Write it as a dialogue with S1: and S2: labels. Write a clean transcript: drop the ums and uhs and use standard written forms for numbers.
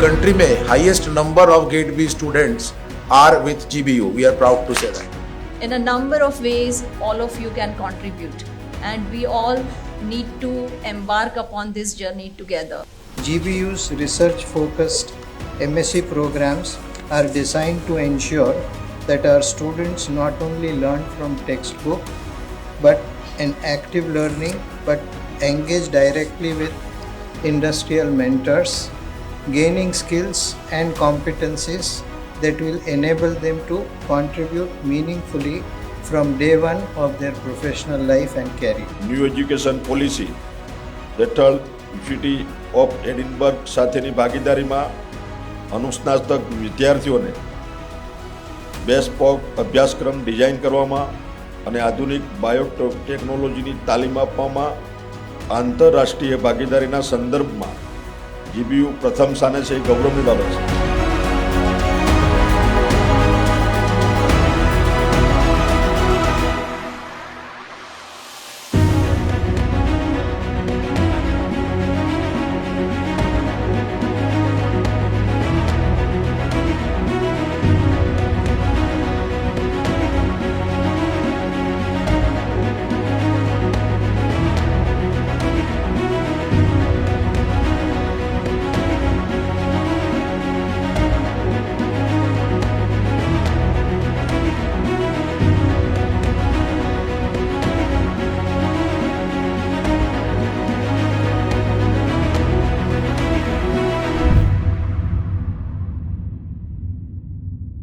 S1: country में highest number of GATE B students are with GBU. We are proud to say that.
S2: In a number of ways, all of you can contribute, and we all need to embark upon this journey together.
S3: GBU's research-focused MSc programs are designed to ensure that our students not only learn from textbook but an active learning but engage directly with industrial mentors, gaining skills and competencies that will enable them to contribute meaningfully from day one of their professional life and career.
S4: New education policy હેઠળ university of Edinburgh સાથેની ભાગીદારીમાં અનુસ્નાતક વિદ્યાર્થીઓને bespoke અભ્યાસક્રમ design કરવામાં અને આધુનિક બાયોટેકનોલોજીની તાલીમ આપવામાં આંતરરાષ્ટ્રીય ભાગીદારીના સંદર્ભમાં GBU પ્રથમ સ્થાને છે એ ગૌરવની બાબત છે.